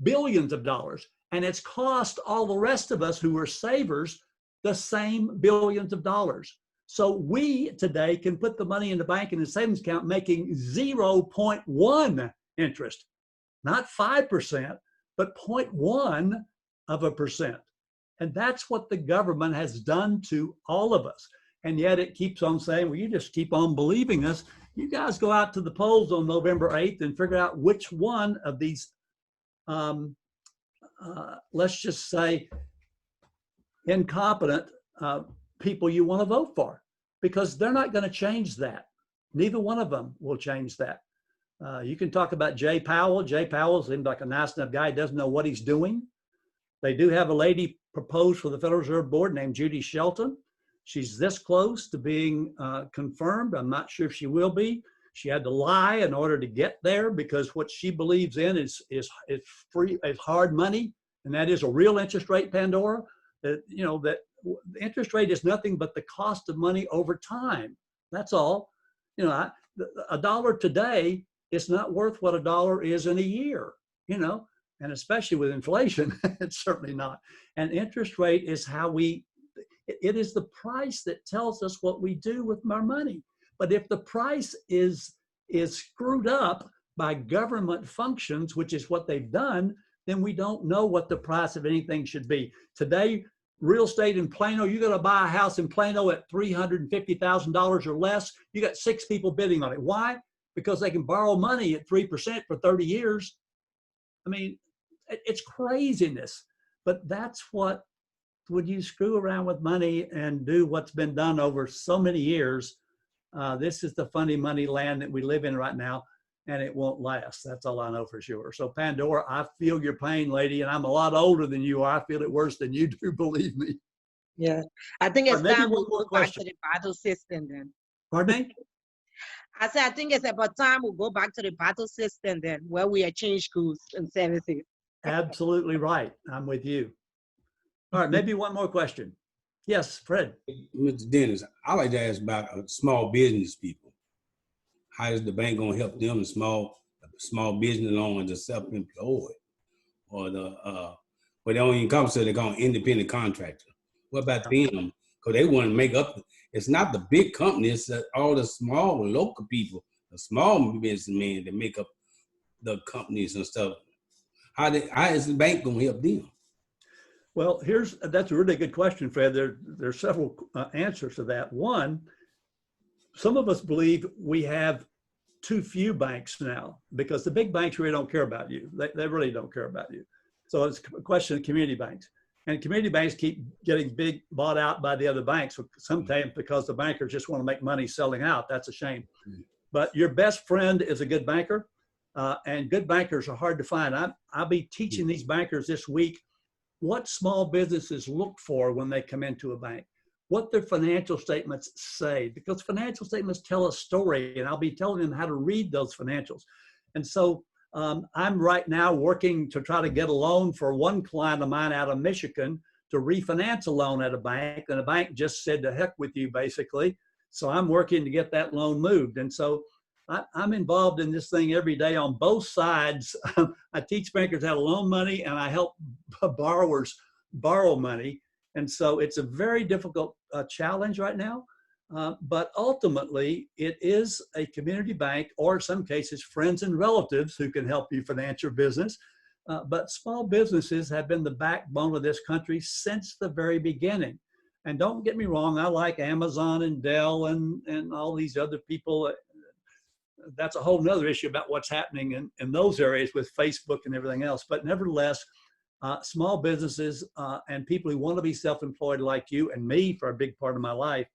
billions of dollars. And it's cost all the rest of us who are savers the same billions of dollars. So we today can put the money in the bank in the savings account making 0.1 interest, not 5%, but 0.1%. And that's what the government has done to all of us. And yet it keeps on saying, well, you just keep on believing us. You guys go out to the polls on November 8th and figure out which one of these, let's just say, incompetent people you want to vote for, because they're not going to change that. Neither one of them will change that. You can talk about Jay Powell. Jay Powell seems like a nice enough guy. He doesn't know what he's doing. They do have a lady proposed for the Federal Reserve Board named Judy Shelton. She's this close to being confirmed. I'm not sure if she will be. She had to lie in order to get there because what she believes in is free, is hard money, and that is a real interest rate, Pandora. That, you know, that the interest rate is nothing but the cost of money over time. That's all. You know, a dollar today is not worth what a dollar is in a year, you know, and especially with inflation, it's certainly not. And interest rate is how it is the price that tells us what we do with our money. But if the price is screwed up by government functions, which is what they've done, then we don't know what the price of anything should be. Today, real estate in Plano, you're going to buy a house in Plano at $350,000 or less. You got 6 people bidding on it. Why? Because they can borrow money at 3% for 30 years. I mean, it's craziness. But that's what, when you screw around with money and do what's been done over so many years, this is the funny money land that we live in right now, and it won't last. That's all I know for sure. So Pandora, I feel your pain, lady, and I'm a lot older than you are. I feel it worse than you do, believe me. Yeah, I think it's time we go back question. to the battle system then. Pardon me? I said, I think it's about time we go back to the battle system then, where we exchange schools and services. Absolutely right. I'm with you. All right, maybe one more question. Yes, Fred. Mr. Dennis, I like to ask about small business people. How is the bank going to help them, the small business loan and the self-employed, or but they don't even come, so they're going independent contractor. What about them? Because they want to make up. It's not the big companies, it's all the small local people, the small businessmen that make up the companies and stuff. How is the bank going to help them? Well, that's a really good question, Fred. There's several answers to that. One, some of us believe we have too few banks now because the big banks really don't care about you. They really don't care about you. So it's a question of community banks. And community banks keep getting bought out by the other banks, sometimes because the bankers just want to make money selling out. That's a shame. But your best friend is a good banker, and good bankers are hard to find. I'll be teaching these bankers this week what small businesses look for when they come into a bank, what their financial statements say, because financial statements tell a story, and I'll be telling them how to read those financials. And so I'm right now working to try to get a loan for one client of mine out of Michigan to refinance a loan at a bank, and the bank just said to heck with you, basically. So I'm working to get that loan moved. And so I'm involved in this thing every day on both sides. I teach bankers how to loan money, and I help borrowers borrow money. And so it's a very difficult challenge right now. But ultimately, it is a community bank, or in some cases, friends and relatives who can help you finance your business. But small businesses have been the backbone of this country since the very beginning. And don't get me wrong, I like Amazon and Dell and all these other people. That's a whole nother issue about what's happening in those areas with Facebook and everything else. But nevertheless, small businesses and people who want to be self-employed like you and me for a big part of my life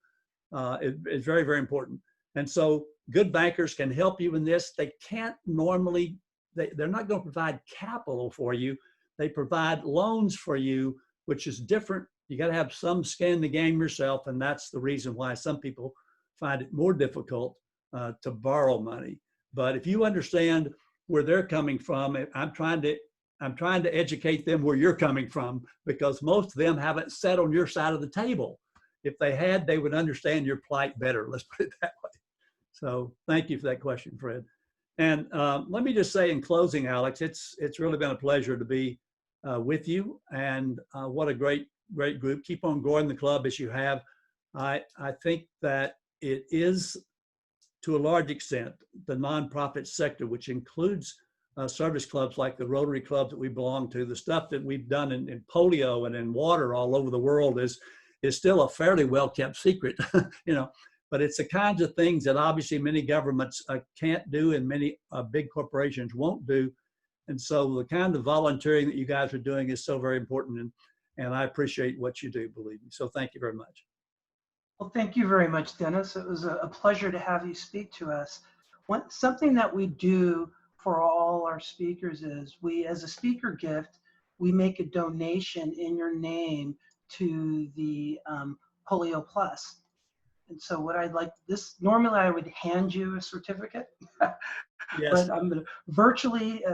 is very, very important. And so good bankers can help you in this. They can't normally, they're not going to provide capital for you. They provide loans for you, which is different. You got to have some skin in the game yourself. And that's the reason why some people find it more difficult to borrow money. But if you understand where they're coming from, I'm trying to I'm trying to educate them where you're coming from, because most of them haven't sat on your side of the table. If they had, they would understand your plight better. Let's put it that way. So thank you for that question, Fred. And let me just say in closing, Alex, it's really been a pleasure to be with you, and what a great group. Keep on growing the club as you have. I think that it is, to a large extent, the nonprofit sector, which includes service clubs like the Rotary clubs that we belong to. The stuff that we've done in polio and in water all over the world is still a fairly well-kept secret, you know. But it's the kinds of things that obviously many governments can't do, and many big corporations won't do. And so the kind of volunteering that you guys are doing is so very important, and I appreciate what you do, believe me. So thank you very much. Well, thank you very much, Dennis. It was a pleasure to have you speak to us. Something that we do for all our speakers is we, as a speaker gift, we make a donation in your name to the Polio Plus. And so what I'd like, normally I would hand you a certificate, Yes. but I'm going to virtually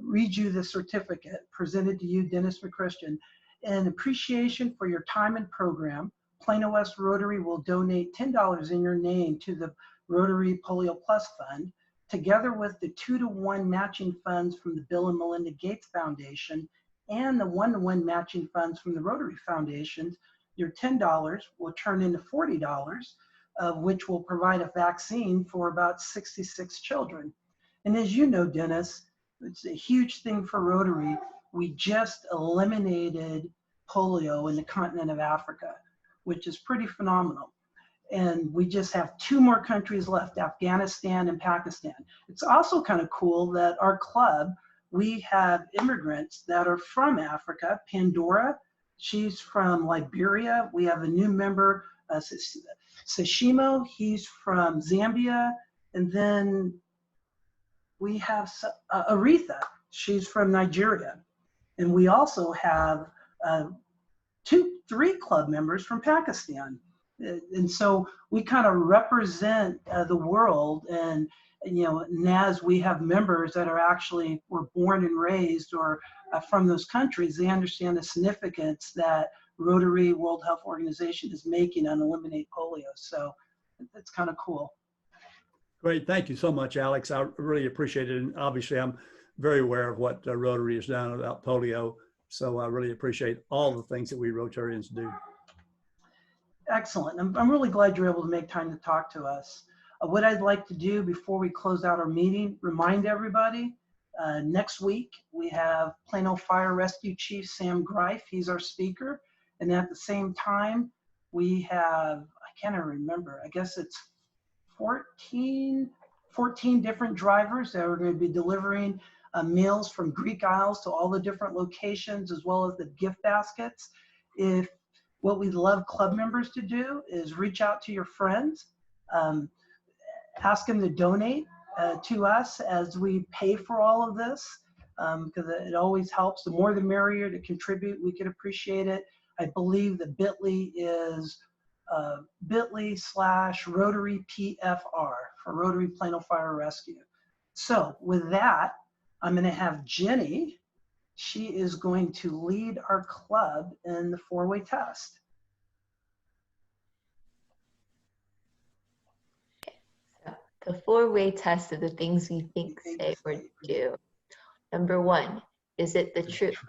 read you the certificate presented to you, Dennis McCuistion. In appreciation for your time and program, Plano West Rotary will donate $10 in your name to the Rotary Polio Plus Fund, together with the 2-to-1 matching funds from the Bill and Melinda Gates Foundation and the 1-to-1 matching funds from the Rotary Foundation. Your $10 will turn into $40, which will provide a vaccine for about 66 children. And as you know, Dennis, it's a huge thing for Rotary. We just eliminated polio in the continent of Africa, which is pretty phenomenal. And we just have 2 more countries left, Afghanistan and Pakistan. It's also kind of cool that our club, we have immigrants that are from Africa. Pandora, she's from Liberia. We have a new member, Sashimo, he's from Zambia. And then we have Aretha, she's from Nigeria. And we also have 3 club members from Pakistan. And so we kind of represent the world, and you know, as we have members that are actually were born and raised or from those countries, they understand the significance that Rotary World Health Organization is making on eliminate polio. So it's kind of cool. Great, thank you so much, Alex. I really appreciate it, and obviously I'm very aware of what Rotary has done about polio. So I really appreciate all the things that we Rotarians do. Excellent. I'm really glad you're able to make time to talk to us. What I'd like to do before we close out our meeting, remind everybody, next week we have Plano Fire Rescue Chief Sam Greif. He's our speaker. And at the same time, we have, I can't even remember, I guess it's 14 different drivers that are going to be delivering meals from Greek Isles to all the different locations, as well as the gift baskets. What we'd love club members to do is reach out to your friends, ask them to donate to us as we pay for all of this, because it always helps. The more the merrier to contribute, we could appreciate it. I believe the bit.ly is bit.ly/Rotary PFR for Rotary Plano Fire Rescue. So with that, I'm going to have Jenny. She is going to lead our club in the 4-way test. So the 4-way test of the things we think, say, or do. Number 1, is it the truth?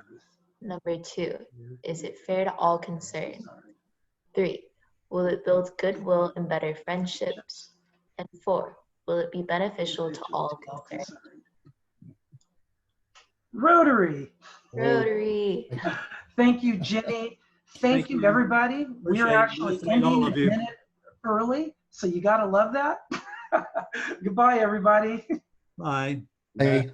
Number 2, is it fair to all concerned? 3, will it build goodwill and better friendships? And 4, will it be beneficial to all concerned? Rotary. Rotary. Thank you, Jenny. Thank you, everybody. We are actually ending a minute early, so you got to love that. Goodbye, everybody. Bye. Bye.